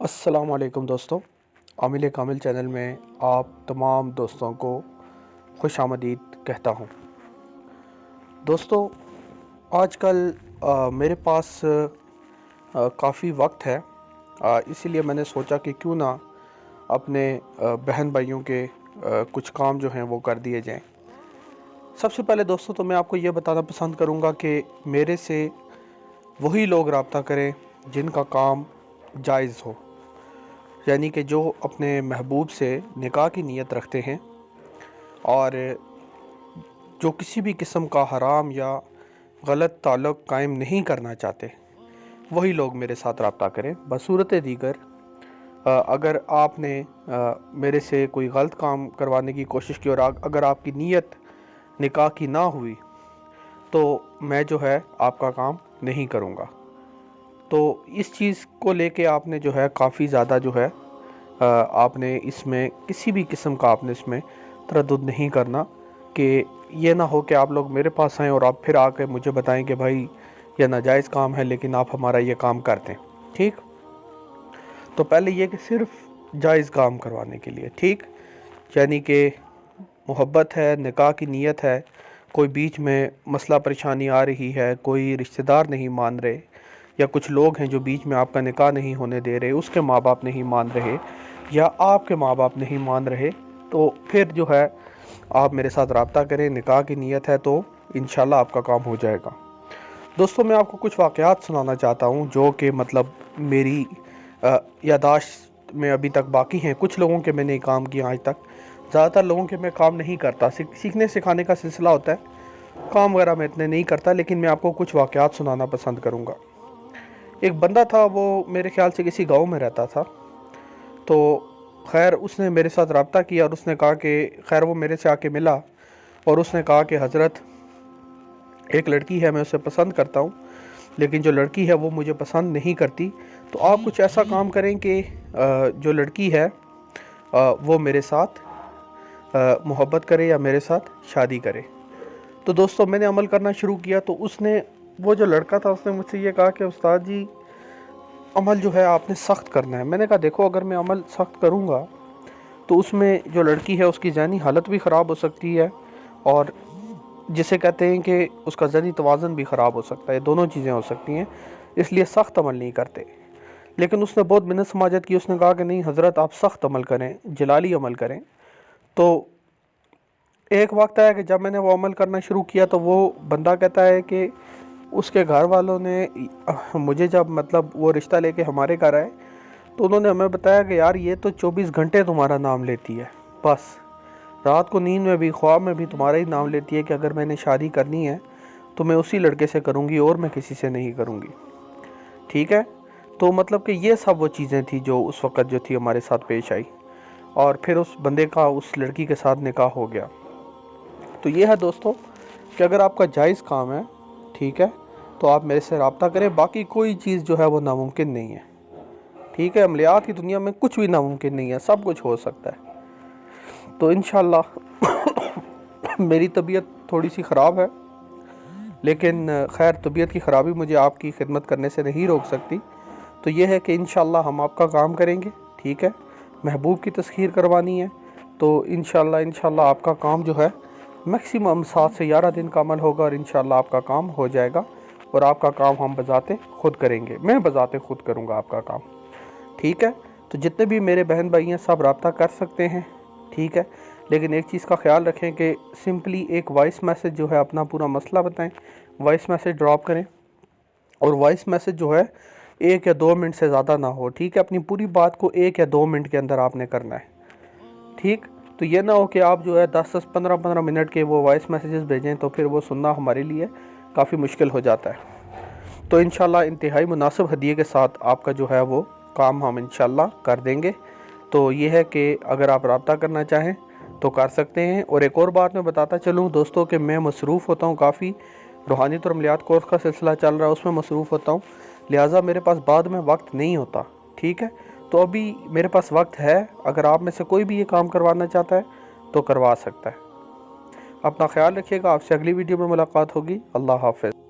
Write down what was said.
अस्सलामुअलैकुम दोस्तों, आमिल कामिल चैनल में आप तमाम दोस्तों को खुशामदीद कहता हूँ। दोस्तों, आजकल मेरे पास काफ़ी वक्त है, इसीलिए मैंने सोचा कि क्यों ना अपने बहन भाइयों के कुछ काम जो हैं वो कर दिए जाएं। सबसे पहले दोस्तों तो मैं आपको ये बताना पसंद करूँगा कि मेरे से वही लोग रब्ता करें जिनका काम जायज़ हो, यानी कि जो अपने महबूब से निकाह की नीयत रखते हैं और जो किसी भी किस्म का हराम या गलत ताल्लुक़ कायम नहीं करना चाहते, वही लोग मेरे साथ रब्ता करें। बसूरत दीगर अगर आपने मेरे से कोई गलत काम करवाने की कोशिश की और अगर आपकी नीयत निकाह की ना हुई तो मैं जो है आपका काम नहीं करूँगा। तो इस चीज़ को लेके आपने जो है काफ़ी ज़्यादा जो है आपने इसमें किसी भी किस्म का आपने इसमें तरद्दुद नहीं करना कि ये ना हो कि आप लोग मेरे पास आएँ और आप फिर आके मुझे बताएं कि भाई यह नाजायज़ काम है लेकिन आप हमारा ये काम करते हैं। ठीक, तो पहले ये कि सिर्फ जायज़ काम करवाने के लिए, ठीक, यानी कि मोहब्बत है, निकाह की नीयत है, कोई बीच में मसला परेशानी आ रही है, कोई रिश्तेदार नहीं मान रहे या कुछ लोग हैं जो बीच में आपका निकाह नहीं होने दे रहे, उसके माँ बाप नहीं मान रहे या आपके माँ बाप नहीं मान रहे, तो फिर जो है आप मेरे साथ रब्ता करें। निकाह की नीयत है तो इंशाल्लाह आपका काम हो जाएगा। दोस्तों, मैं आपको कुछ वाक़यात सुनाना चाहता हूँ जो कि मतलब मेरी यादाश्त में अभी तक बाकी हैं। कुछ लोगों के मैंने काम किया आज तक, ज़्यादातर लोगों के मैं काम नहीं करता, सीखने सिखाने का सिलसिला होता है, काम वगैरह मैं इतने नहीं करता, लेकिन मैं आपको कुछ वाक़यात सुनाना पसंद करूँगा। एक बंदा था, वो मेरे ख़्याल से किसी गांव में रहता था। तो खैर उसने मेरे साथ रब्ता किया और उसने कहा कि खैर वो मेरे से आके मिला और उसने कहा कि हज़रत, एक लड़की है, मैं उसे पसंद करता हूँ, लेकिन जो लड़की है वो मुझे पसंद नहीं करती, तो आप कुछ ऐसा काम करें कि जो लड़की है वो मेरे साथ मोहब्बत करे या मेरे साथ शादी करे। तो दोस्तों, मैंने अमल करना शुरू किया। तो उसने, वो जो लड़का था, उसने मुझसे ये कहा कि उस्ताद जी, अमल जो है आपने सख्त करना है। मैंने कहा देखो, अगर मैं अमल सख्त करूँगा तो उसमें जो लड़की है उसकी ज़हनी हालत भी ख़राब हो सकती है और जिसे कहते हैं कि उसका ज़हनी तवाज़ुन भी ख़राब हो सकता है, दोनों चीज़ें हो सकती हैं, इसलिए सख्त अमल नहीं करते। लेकिन उसने बहुत मिन्नत समाजत की, उसने कहा कि नहीं हज़रत, आप सख्त अमल करें, जलाली अमल करें। तो एक वक्त आया कि जब मैंने वो अमल करना शुरू किया तो वो बंदा कहता है कि उसके घर वालों ने मुझे, जब मतलब वो रिश्ता लेके हमारे घर आए, तो उन्होंने हमें बताया कि यार ये तो 24 घंटे तुम्हारा नाम लेती है, बस रात को नींद में भी, ख्वाब में भी तुम्हारा ही नाम लेती है कि अगर मैंने शादी करनी है तो मैं उसी लड़के से करूँगी और मैं किसी से नहीं करूँगी। ठीक है, तो मतलब कि ये सब वो चीज़ें थी जो उस वक़्त जो थी हमारे साथ पेश आई और फिर उस बंदे का उस लड़की के साथ निकाह हो गया। तो ये है दोस्तों कि अगर आपका जायज़ काम है, ठीक है, तो आप मेरे से रब्ता करें। बाकी कोई चीज़ जो है वो नामुमकिन नहीं है। ठीक है, अमलियात की दुनिया में कुछ भी नामुमकिन नहीं है, सब कुछ हो सकता है। तो इंशाल्लाह मेरी तबीयत थोड़ी सी ख़राब है, लेकिन खैर तबीयत की ख़राबी मुझे आपकी खिदमत करने से नहीं रोक सकती। तो ये है कि इंशाल्लाह हम आपका काम करेंगे। ठीक है, महबूब की तस्खीर करवानी है तो इंशाल्लाह आपका काम जो है मैक्सिमम 7 से 11 दिन का अमल होगा और इंशाल्लाह आपका काम हो जाएगा और आपका काम हम बजाते खुद करेंगे, मैं बजाते खुद करूँगा आपका काम। ठीक है, तो जितने भी मेरे बहन भाई हैं सब रब्ता कर सकते हैं। ठीक है, लेकिन एक चीज़ का ख्याल रखें कि सिंपली एक वॉइस मैसेज जो है अपना पूरा मसला बताएं, वॉइस मैसेज ड्रॉप करें और वॉइस मैसेज जो है 1 या 2 मिनट से ज़्यादा ना हो। ठीक है, अपनी पूरी बात को 1 या 2 मिनट के अंदर आपने करना है। ठीक, तो ये ना हो कि आप जो है 10-10, 15-15 मिनट के वो वॉइस मैसेजेस भेजें तो फिर वो सुनना हमारे लिए काफ़ी मुश्किल हो जाता है। तो इंशाल्लाह इंतहाई मुनासिब हदिये के साथ आपका जो है वो काम हम इंशाल्लाह कर देंगे। तो ये है कि अगर आप रब्ता करना चाहें तो कर सकते हैं। और एक और बात मैं बताता चलूँ दोस्तों कि मैं मसरूफ़ होता हूँ काफ़ी, रूहानियत और अमलियात कोर्स का सिलसिला चल रहा है, उसमें मसरूफ़ होता हूँ, लिहाजा मेरे पास बाद में वक्त नहीं होता। ठीक है, तो अभी मेरे पास वक्त है, अगर आप में से कोई भी ये काम करवाना चाहता है तो करवा सकता है। अपना ख्याल रखिएगा, आपसे अगली वीडियो में मुलाकात होगी। अल्लाह हाफ़िज़।